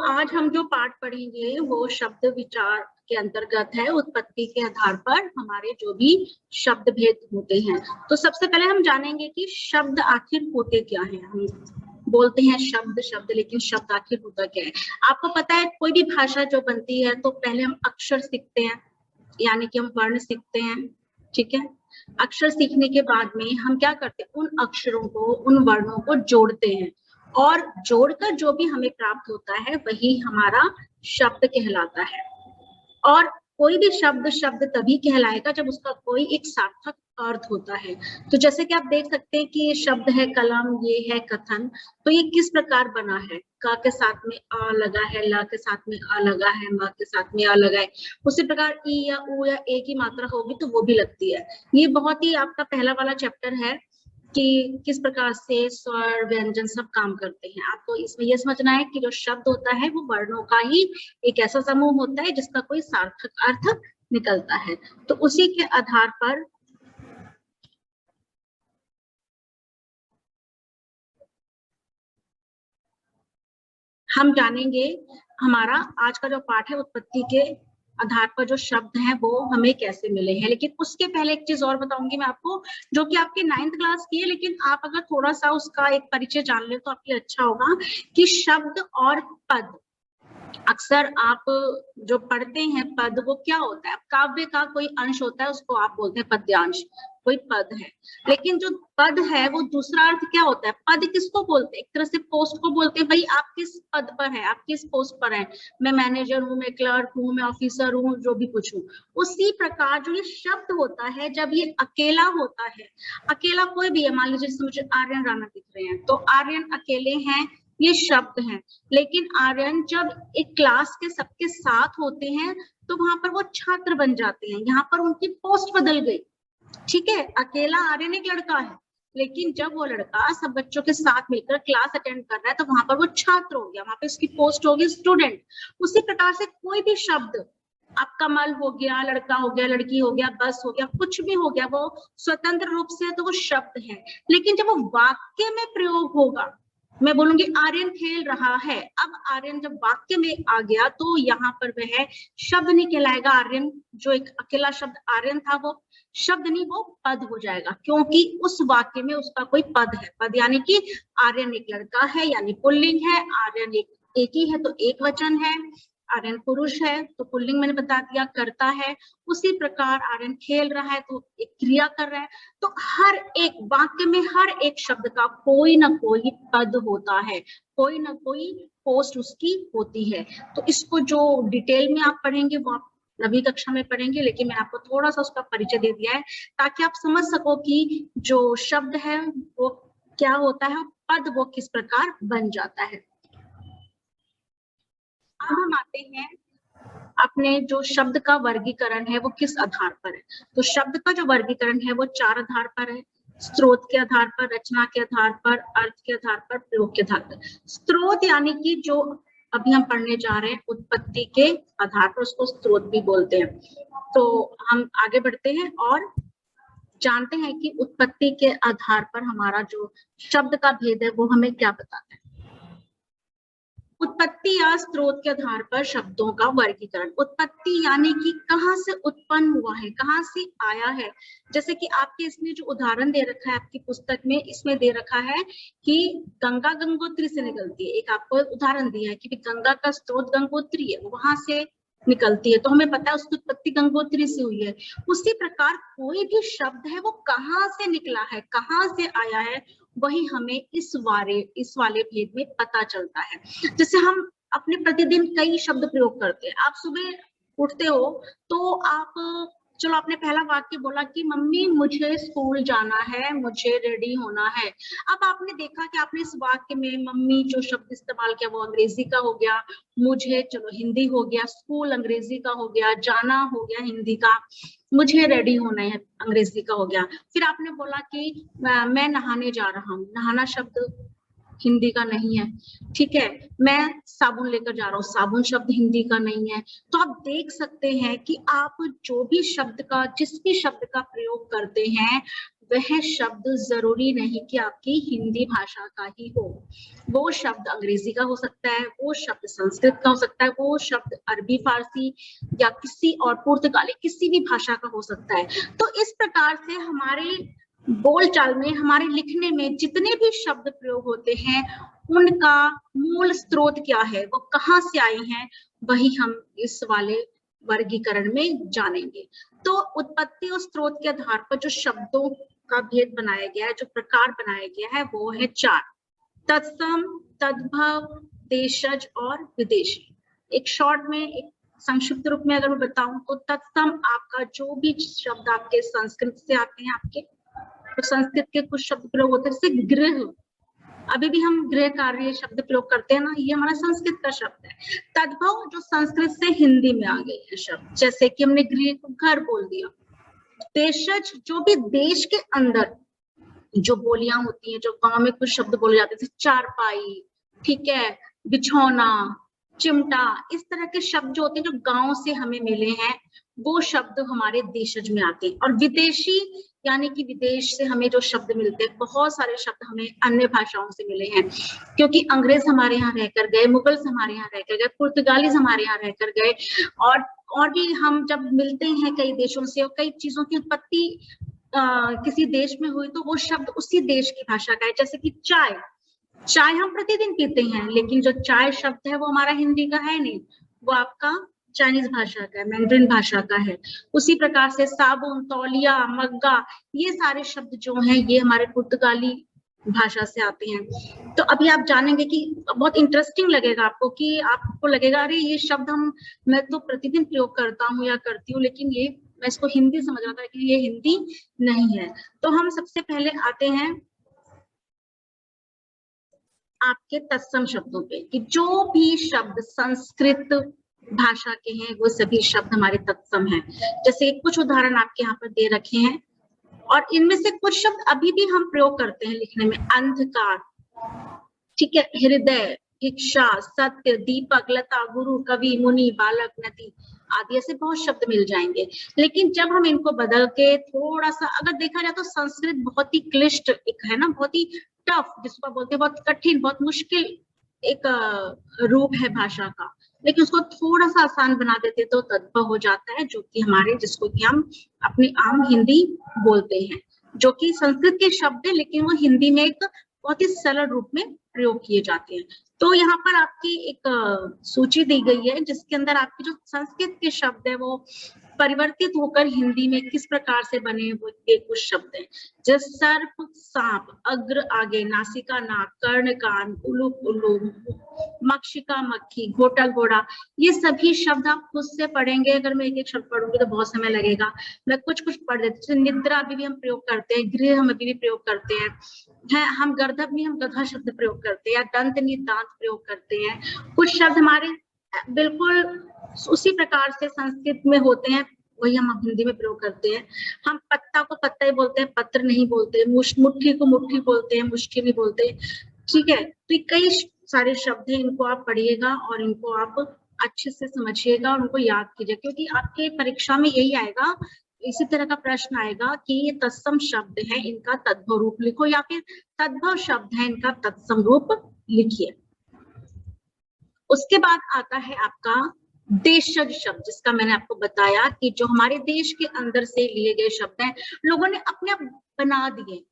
आज हम जो पाठ पढ़ेंगे वो शब्द विचार के अंतर्गत है। उत्पत्ति के आधार पर हमारे जो भी शब्द भेद होते हैं, तो सबसे पहले हम जानेंगे कि शब्द आखिर होते क्या हैं। हम बोलते हैं शब्द शब्द, लेकिन शब्द आखिर होता क्या है। आपको पता है कोई भी भाषा जो बनती है तो पहले हम अक्षर सीखते हैं, यानी कि हम वर्ण सीखते हैं। ठीक है, अक्षर सीखने के बाद में हम क्या करते हैं, उन अक्षरों को, उन वर्णों को जोड़ते हैं, और जोड़कर जो भी हमें प्राप्त होता है वही हमारा शब्द कहलाता है। और कोई भी शब्द शब्द तभी कहलाएगा जब उसका कोई एक सार्थक अर्थ होता है। तो जैसे कि आप देख सकते हैं कि ये शब्द है कलम, ये है कथन, तो ये किस प्रकार बना है। क के साथ में अ लगा है, ल के साथ में अ लगा है, म के साथ में अ लगा है। उसी प्रकार ई या उ या ए की मात्रा होगी तो वो भी लगती है। ये बहुत ही आपका पहला वाला चैप्टर है कि किस प्रकार से स्वर व्यंजन सब काम करते हैं। आपको इसमें यह समझना है कि जो शब्द होता है वो वर्णों का ही एक ऐसा समूह होता है जिसका कोई सार्थक अर्थ निकलता है। तो उसी के आधार पर हम जानेंगे हमारा आज का जो पाठ है उत्पत्ति के आधार पर जो शब्द हैं वो हमें कैसे मिले हैं। लेकिन उसके पहले एक चीज और बताऊंगी मैं आपको, जो कि आपकी 9th क्लास की है, लेकिन आप अगर थोड़ा सा उसका एक परिचय जान ले तो आपके लिए अच्छा होगा कि शब्द और पद। अक्सर आप जो पढ़ते हैं पद, वो क्या होता है, काव्य का कोई अंश होता है, उसको आप बोलते हैं पद्यांश, कोई पद है। लेकिन जो पद है वो दूसरा अर्थ क्या होता है। पद किसको बोलते हैं, एक तरह से पोस्ट को बोलते हैं। भाई आप किस पद पर है, आप किस पोस्ट पर है, मैं मैनेजर हूँ, मैं क्लर्क हूँ, मैं ऑफिसर हूँ, जो भी कुछ हूँ। उसी प्रकार जो ये शब्द होता है, जब ये अकेला होता है, अकेला कोई भी है, मान लीजिए मुझे आर्यन राणा दिख रहे हैं, तो आर्यन अकेले हैं, ये शब्द हैं। लेकिन आर्यन जब एक क्लास के सबके साथ होते हैं तो वहां पर वो छात्र बन जाते हैं, यहाँ पर उनकी पोस्ट बदल गई। ठीक है, अकेला आर्यन एक लड़का है, लेकिन जब वो लड़का सब बच्चों के साथ मिलकर क्लास अटेंड कर रहा है तो वहां पर वो छात्र हो गया, वहां पे उसकी पोस्ट होगी स्टूडेंट। उसी प्रकार से कोई भी शब्द, आप कमल हो गया, लड़का हो गया, लड़की हो गया, बस हो गया, कुछ भी हो गया, वो स्वतंत्र रूप से तो वो शब्द है। लेकिन जब वो वाक्य में प्रयोग होगा, मैं बोलूंगी आर्यन खेल रहा है, अब आर्यन जब वाक्य में आ गया तो यहाँ पर वह शब्द नहीं कहलाएगा। आर्यन जो एक अकेला शब्द आर्यन था वो शब्द नहीं, वो पद हो जाएगा, क्योंकि उस वाक्य में उसका कोई पद है। पद यानी कि आर्यन एक लड़का है यानी पुल्लिंग है, आर्यन एक ही है तो एक वचन है, आर्यन पुरुष है तो पुल्लिंग मैंने बता दिया, करता है। उसी प्रकार आर्यन खेल रहा है तो एक क्रिया कर रहा है। तो हर एक वाक्य में हर एक शब्द का कोई ना कोई पद होता है, कोई ना कोई पोस्ट उसकी होती है। तो इसको जो डिटेल में आप पढ़ेंगे वो आप 9वीं कक्षा में पढ़ेंगे, लेकिन मैंने आपको थोड़ा सा उसका परिचय दे दिया है ताकि आप समझ सको कि जो शब्द है वो क्या होता है, पद वो किस प्रकार बन जाता है। अब हम आते हैं अपने जो शब्द का वर्गीकरण है वो किस आधार पर है। तो शब्द का जो वर्गीकरण है वो 4 आधार पर है। स्रोत के आधार पर, रचना के आधार पर, अर्थ के आधार पर, प्रयोग के आधार पर। स्रोत यानी कि जो अभी हम पढ़ने जा रहे हैं उत्पत्ति के आधार पर, उसको स्रोत भी बोलते हैं। तो हम आगे बढ़ते हैं और जानते हैं कि उत्पत्ति के आधार पर हमारा जो शब्द का भेद है वो हमें क्या बताता है। उत्पत्ति या स्रोत के आधार पर शब्दों का वर्गीकरण। उत्पत्ति यानी कि कहाँ से उत्पन्न हुआ है, कहाँ से आया है। जैसे कि आपके इसमें जो उदाहरण दे रखा है आपकी पुस्तक में, इसमें दे रखा है कि गंगा गंगोत्री से निकलती है। एक आपको उदाहरण दिया है कि गंगा का स्रोत गंगोत्री है, वहां से निकलती है, तो हमें पता है उसकी उत्पत्ति गंगोत्री से हुई है। उसी प्रकार कोई भी शब्द है वो कहाँ से निकला है, कहाँ से आया है, वही हमें इस वाले भेद में पता चलता है। जैसे हम अपने प्रतिदिन कई शब्द प्रयोग करते हैं। आप सुबह उठते हो तो आप, चलो आपने पहला वाक्य बोला कि मम्मी मुझे स्कूल जाना है, मुझे रेडी होना है। अब आपने देखा कि आपने इस वाक्य में मम्मी जो शब्द इस्तेमाल किया वो अंग्रेजी का हो गया, मुझे चलो हिंदी हो गया, स्कूल अंग्रेजी का हो गया, जाना हो गया हिंदी का, मुझे रेडी होना है अंग्रेजी का हो गया। फिर आपने बोला कि मैं नहाने जा रहा हूँ, नहाना शब्द हिंदी का नहीं है। ठीक है, मैं साबुन लेकर जा रहा हूँ, साबुन शब्द हिंदी का नहीं है। तो आप देख सकते हैं कि आप जो भी शब्द का, जिस भी शब्द का प्रयोग करते हैं वह शब्द जरूरी नहीं कि आपकी हिंदी भाषा का ही हो। वो शब्द अंग्रेजी का हो सकता है, वो शब्द संस्कृत का हो सकता है, वो शब्द अरबी फारसी या किसी और पुर्तगाली किसी भी भाषा का हो सकता है। तो इस प्रकार से हमारे बोलचाल में, हमारे लिखने में जितने भी शब्द प्रयोग होते हैं उनका मूल स्रोत क्या है, वो कहाँ से आए हैं, वही हम इस वाले वर्गीकरण में जानेंगे। तो उत्पत्ति और स्रोत के आधार पर जो शब्दों का भेद बनाया गया है, जो प्रकार बनाया गया है, वो है 4: तत्सम, तद्भव, देशज और विदेशी। एक शॉर्ट में, एक संक्षिप्त रूप में अगर मैं बताऊं तो तत्सम आपका जो भी शब्द आपके संस्कृत से आते हैं, आपके तो संस्कृत के कुछ शब्द प्रयोग होते हैं, जैसे गृह, अभी भी हम गृह कार्य शब्द प्रयोग करते हैं ना, ये हमारा संस्कृत का शब्द है। तद्भव जो संस्कृत से हिंदी में आ गए हैं शब्द, जैसे कि हमने गृह को घर बोल दिया। देशज जो भी देश के अंदर जो बोलियां होती हैं, जो गांव में कुछ शब्द बोले जाते थे, चारपाई, ठीक है, बिछौना, चिमटा, इस तरह के शब्द जो होते हैं जो गांव से हमें मिले हैं, वो शब्द हमारे देशज में आते हैं। और विदेशी यानी कि विदेश से हमें जो शब्द मिलते हैं, बहुत सारे शब्द हमें अन्य भाषाओं से मिले हैं, क्योंकि अंग्रेज हमारे यहाँ रहकर गए, मुगल्स हमारे यहाँ रहकर गए, पुर्तगालीज हमारे यहाँ रहकर गए, और भी हम जब मिलते हैं कई देशों से, और कई चीजों की उत्पत्ति किसी देश में हुई तो वो शब्द उसी देश की भाषा का है। जैसे कि चाय, चाय हम प्रतिदिन पीते हैं, लेकिन जो चाय शब्द है वो हमारा हिंदी का है नहीं, वो आपका चाइनीज भाषा का है, मैंड्रिन भाषा का है। उसी प्रकार से साबुन, तौलिया, मग्गा, ये सारे शब्द जो हैं ये हमारे पुर्तगाली भाषा से आते हैं। तो अभी आप जानेंगे कि बहुत इंटरेस्टिंग लगेगा आपको, कि आपको लगेगा अरे ये शब्द मैं तो प्रतिदिन प्रयोग करता हूँ या करती हूँ, लेकिन ये मैं इसको हिंदी समझ रहा था, कि ये हिंदी नहीं है। तो हम सबसे पहले आते हैं आपके तत्सम शब्दों पे, कि जो भी शब्द संस्कृत भाषा के हैं वो सभी शब्द हमारे तत्सम हैं। जैसे कुछ उदाहरण आपके यहाँ पर दे रखे हैं, और इनमें से कुछ शब्द अभी भी हम प्रयोग करते हैं लिखने में। अंधकार, ठीक है, हृदय, इच्छा, सत्य, दीपक, लता, गुरु, कवि, मुनि, बालक, नदी आदि ऐसे बहुत शब्द मिल जाएंगे। लेकिन जब हम इनको बदल के थोड़ा सा अगर देखा जाए तो संस्कृत बहुत ही क्लिष्ट एक है ना, बहुत ही टफ, जिसको बोलते हैं बहुत कठिन, बहुत मुश्किल एक रूप है भाषा का, लेकिन उसको थोड़ा सा आसान बना देते तो तद्भव हो जाता है, जो कि हमारे, जिसको कि हम अपनी आम हिंदी बोलते हैं, जो कि संस्कृत के शब्द है, लेकिन वो हिंदी में एक बहुत ही सरल रूप में प्रयोग किए जाते हैं। तो यहाँ पर आपकी एक सूची दी गई है, जिसके अंदर आपके जो संस्कृत के शब्द है वो परिवर्तित होकर हिंदी में किस प्रकार से बने वो ये कुछ शब्द हैं। जैसे सर्प, सांप, अग्र आगे, नासिका नाक, कर्ण कान, उल्लू उल्लू, मक्षिका मक्खी, घोटा घोड़ा, ये सभी शब्द आप खुद से पढ़ेंगे। अगर मैं एक एक शब्द पढ़ूंगी तो बहुत समय लगेगा, मैं कुछ कुछ पढ़ देती हूँ। निद्रा अभी भी हम प्रयोग करते हैं, गृह हम अभी भी प्रयोग करते हैं, हम गर्दभ में हम गधा शब्द प्रयोग करते हैं, या दंत नी दांत प्रयोग करते हैं। कुछ शब्द हमारे बिल्कुल उसी प्रकार से संस्कृत में होते हैं, वही हम हिंदी में प्रयोग करते हैं। हम पत्ता को पत्ता ही बोलते हैं, पत्र नहीं बोलते। मुट्ठी को मुट्ठी बोलते हैं, मुश्किल नहीं बोलते, ठीक है। तो ये कई सारे शब्द हैं, इनको आप पढ़िएगा और इनको आप अच्छे से समझिएगा और उनको याद कीजिए, क्योंकि आपके परीक्षा में यही आएगा, इसी तरह का प्रश्न आएगा कि ये तत्सम शब्द है, इनका तद्भव रूप लिखो, या फिर तद्भव शब्द है, इनका तत्सम रूप लिखिए। उसके बाद आता है आपका देशज शब्द, जिसका मैंने आपको बताया कि जो हमारे देश के अंदर से लिए गए शब्द हैं, लोगों ने अपने आप बना दिए,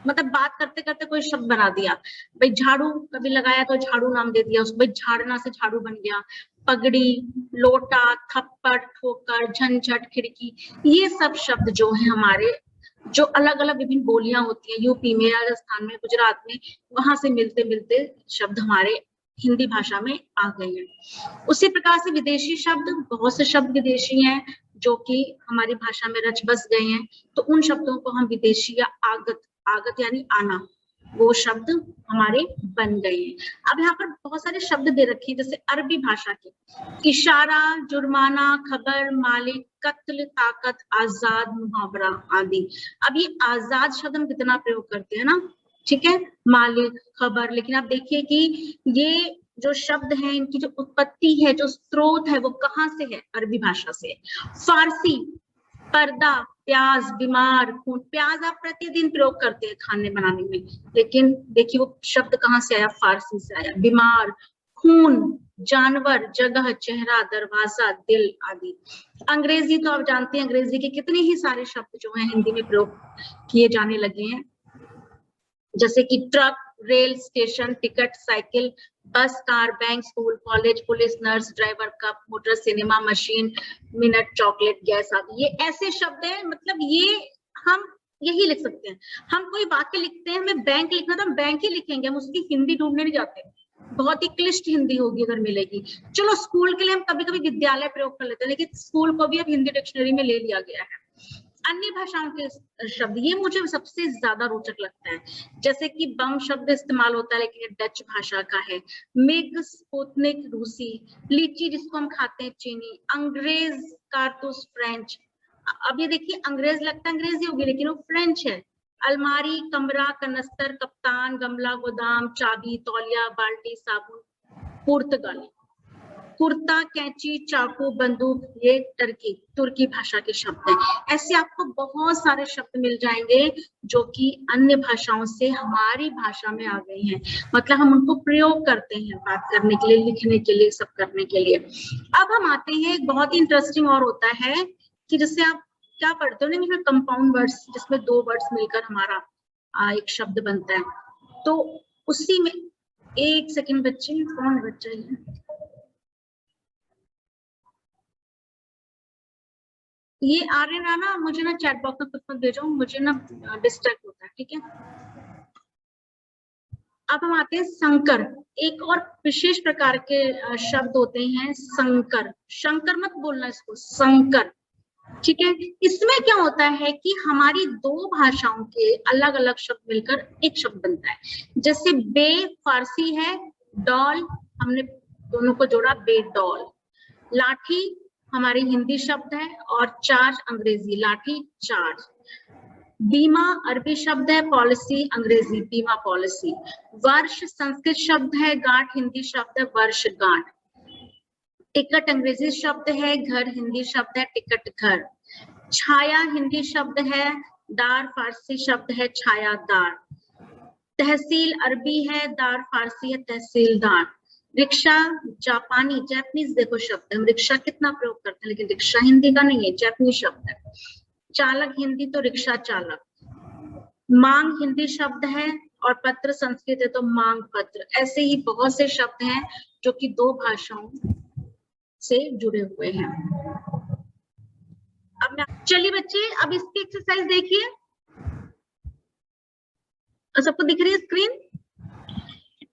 मतलब बात करते करते कोई शब्द बना दिया। भाई झाड़ू कभी लगाया तो झाड़ू नाम दे दिया उसको, भाई झाड़ना से झाड़ू बन गया। पगड़ी, लोटा, थप्पड़, ठोकर, झंझट, खिड़की, ये सब शब्द जो है हमारे, जो अलग अलग विभिन्न बोलियां होती है, यूपी में, राजस्थान में, गुजरात में, वहां से मिलते मिलते शब्द हमारे हिंदी भाषा में आ गए हैं। उसी प्रकार से विदेशी शब्द, बहुत से शब्द विदेशी हैं जो कि हमारी भाषा में रच बस गए हैं, तो उन शब्दों को हम विदेशी या आगत, आगत यानी आना, वो शब्द हमारे बन गए हैं। अब यहाँ पर बहुत सारे शब्द दे रखे हैं, जैसे अरबी भाषा के, इशारा, जुर्माना, खबर, मालिक, कत्ल, ताकत, आजाद, मुहावरा आदि। अब ये आजाद शब्द हम कितना प्रयोग करते हैं ना, ठीक है, मालिक, खबर, लेकिन आप देखिए कि ये जो शब्द हैं, इनकी जो उत्पत्ति है, जो स्रोत है, वो कहाँ से है, अरबी भाषा से। फारसी, पर्दा, प्याज, बीमार, खून। प्याज आप प्रतिदिन प्रयोग करते हैं खाने बनाने में, लेकिन देखिए वो शब्द कहाँ से आया, फारसी से आया। बीमार, खून, जानवर, जगह, चेहरा, दरवाजा, दिल आदि। अंग्रेजी तो आप जानते हैं, अंग्रेजी के कितने ही सारे शब्द जो हैं हिंदी में प्रयोग किए जाने लगे हैं, जैसे कि truck, rail, station, ticket, cycle, bus, car, bank, school, college, police, nurse, driver, cup, motor, cinema, machine, minute, chocolate, gas आदि। ये ऐसे शब्द हैं, मतलब ये हम यही लिख सकते हैं। हम कोई वाक्य लिखते हैं, हमें बैंक लिखना तो हम बैंक ही लिखेंगे, हम उसकी हिंदी ढूंढने नहीं जाते, बहुत ही क्लिष्ट हिंदी होगी अगर मिलेगी। चलो स्कूल के लिए हम कभी कभी विद्यालय प्रयोग कर लेते हैं, लेकिन स्कूल को भी अब हिंदी डिक्शनरी में ले लिया गया है। अन्य भाषाओं के शब्द, ये मुझे सबसे ज्यादा रोचक लगता है, जैसे कि बम शब्द इस्तेमाल होता है, लेकिन ये डच भाषा का है। मिग, स्पुतनिक रूसी, लीची जिसको हम खाते हैं चीनी, अंग्रेज, कारतूस फ्रेंच। अब ये देखिए अंग्रेज लगता है अंग्रेजी होगी, लेकिन वो फ्रेंच है। अलमारी, कमरा, कनस्तर, कप्तान, गमला, गोदाम, चाबी, तौलिया, बाल्टी, साबुन, पुर्तगाली। कुर्ता, कैंची, चाकू, बंदूक, ये तुर्की भाषा के शब्द हैं। ऐसे आपको बहुत सारे शब्द मिल जाएंगे जो कि अन्य भाषाओं से हमारी भाषा में आ गए हैं, मतलब हम उनको प्रयोग करते हैं बात करने के लिए, लिखने के लिए, सब करने के लिए। अब हम आते हैं, एक बहुत ही इंटरेस्टिंग और होता है कि जिससे आप क्या पढ़ते हो ना, कंपाउंड वर्ड्स, जिसमें दो वर्ड्स मिलकर हमारा एक शब्द बनता है। तो उसी में, एक सेकंड बच्चे, कौन बच्चा है ये? आर्यन है ना, मुझे ना चैट बॉक्स में कुछ मत भेजो, मुझे ना डिस्ट्रैक्ट होता है, ठीक है। अब हम आते हैं संकर। एक और विशेष प्रकार के शब्द होते हैं संकर। शंकर मत बोलना इसको, संकर, ठीक है। इसमें क्या होता है कि हमारी दो भाषाओं के अलग अलग शब्द मिलकर एक शब्द बनता है। जैसे बे फारसी है, डॉल हमने दोनों को जोड़ा, बेडॉल। लाठी हमारी हिंदी शब्द है, और चार्ज अंग्रेजी, लाठी चार्ज। बीमा अरबी शब्द है, पॉलिसी अंग्रेजी, बीमा पॉलिसी। वर्ष संस्कृत शब्द है, गांठ हिंदी शब्द है, वर्ष गांठ। टिकट अंग्रेजी शब्द है, घर हिंदी शब्द है, टिकट घर। छाया हिंदी शब्द है, दार फारसी शब्द है, छायादार। तहसील अरबी है, दार फारसी है, तहसीलदार। रिक्शा जापानी, जापानीज देखो शब्द, हम रिक्शा कितना प्रयोग करते हैं, लेकिन रिक्शा हिंदी का नहीं है, जापानी शब्द है। चालक हिंदी तो रिक्शा चालक। मांग हिंदी शब्द है, और पत्र संस्कृत है तो मांग पत्र। ऐसे ही बहुत से शब्द हैं जो कि दो भाषाओं से जुड़े हुए हैं। अब चलिए बच्चे, अब इसकी एक्सरसाइज देखिए, सबको दिख रही है स्क्रीन?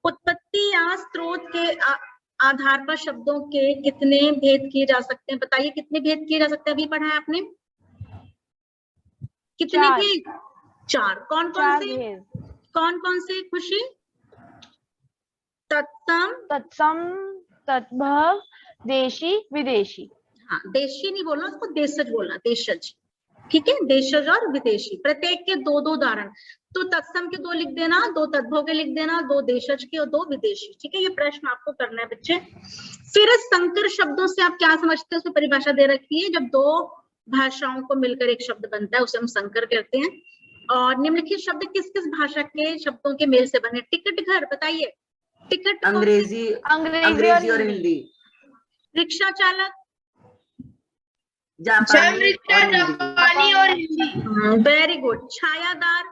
उत्पत्ति या स्रोत के आधार पर शब्दों के कितने भेद किए जा सकते हैं? बताइए कितने भेद किए जा सकते हैं? अभी पढ़ा है आपने, कितने भेद? चार। कौन कौन से खुशी? तत्सम, तत्भव, देशी, विदेशी। हाँ, देशी नहीं बोलना उसको, देशज बोलना, देशज, ठीक है। देशज और विदेशी, प्रत्येक के दो दो उदाहरण। तो तत्सम के दो लिख देना, दो तद्भव के लिख देना, दो देशज के और दो विदेशी, ठीक है। ये प्रश्न आपको करना है बच्चे। फिर संकर शब्दों से आप क्या समझते हैं, उसमें परिभाषा दे रखी है, जब दो भाषाओं को मिलकर एक शब्द बनता है उसे हम संकर कहते हैं। और निम्नलिखित शब्द किस किस भाषा के शब्दों के मेल से बने? टिकट घर, बताइए। टिकट अंग्रेजी और हिंदी। रिक्शा चालक जापानी और हिंदी। Very good. छायादार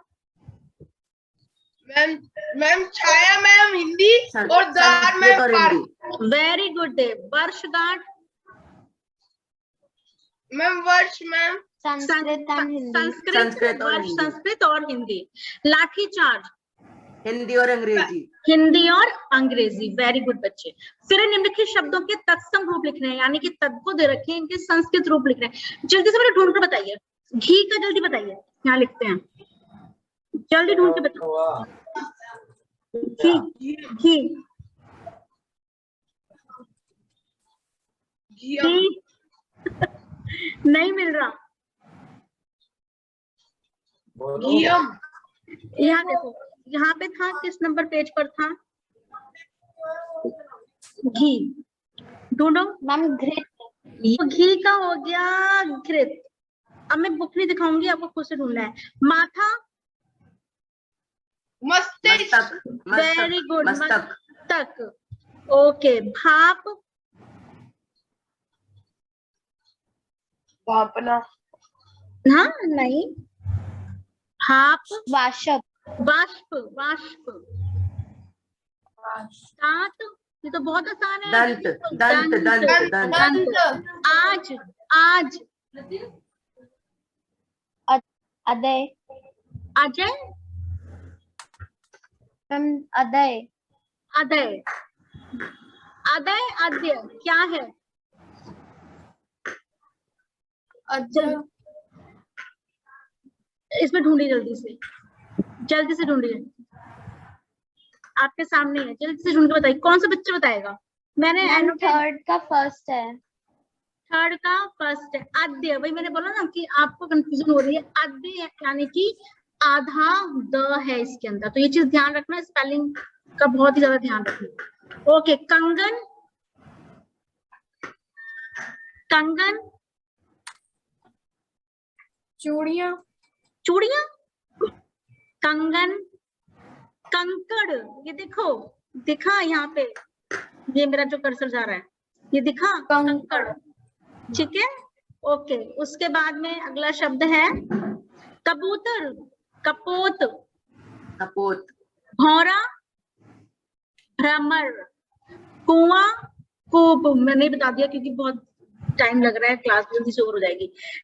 मैम छाया मैम हिंदी और दार मैम। वेरी गुड देव। वर्षगांठ मैम वर्ष मैम संस्कृत वर्ष संस्कृत और हिंदी। लाठी चार्ज हिंदी और अंग्रेजी। हिंदी और अंग्रेजी, वेरी गुड बच्चे। फिर निम्नलिखित शब्दों के तत्सम रूप लिखने हैं, यानी कि तद्भव दे रखे हैं, इनके संस्कृत रूप लिख रहे हैं। जल्दी से मेरे ढूंढ कर बताइए। घी का जल्दी बताइए, यहाँ लिखते हैं, जल्दी ढूंढ के बताओ। घी घी नहीं मिल रहा। यहाँ देखो, यहाँ पे था, किस नंबर पेज पर था? घी ढूंढो। मैम घृत। घी का हो गया घृत। अब मैं बुक नहीं दिखाऊंगी, आपको खुद से ढूंढना है। माथा, मस्तिष्क, मस्तक, वेरी गुड, मस्तक, मस्तक। ओके, भाप, भापना, हाँ नहीं, भाप, वाशक, वाष्प, वाष्प। दांत, ये तो बहुत आसान है। दंत, दंत, दंत, दंत, दंत, आज, आज, अदय, अजय, अदय, अदय, अदय, अद्य क्या है? इसमें ढूंढिए जल्दी से ढूंढिए, आपके सामने है, जल्दी से ढूंढ के बताइए। कौन सा बच्चा बताएगा? मैंने थर्ड का फर्स्ट है, थर्ड का फर्स्ट है, आद्य। वही मैंने बोला ना कि आपको कंफ्यूजन हो रही है। आद्य यानी कि आधा द है इसके अंदर, तो ये चीज ध्यान रखना, स्पेलिंग का बहुत ही ज्यादा ध्यान रखना। ओके, कंगन, कंगन, चूड़ियां, चूड़ियां, कंगन, कंकड़, ये देखो, दिखा यहाँ पे, ये मेरा जो कर्सर जा रहा है, ये दिखा, कंकड़, ठीक है। ओके, उसके बाद में अगला शब्द है कबूतर, कपोत, कपोत, भौरा, भ्रमर, कुआं, कूप। मैंने बता दिया क्योंकि बहुत टाइम लग रहा है, क्लास जल्दी से ओवर हो जाएगी।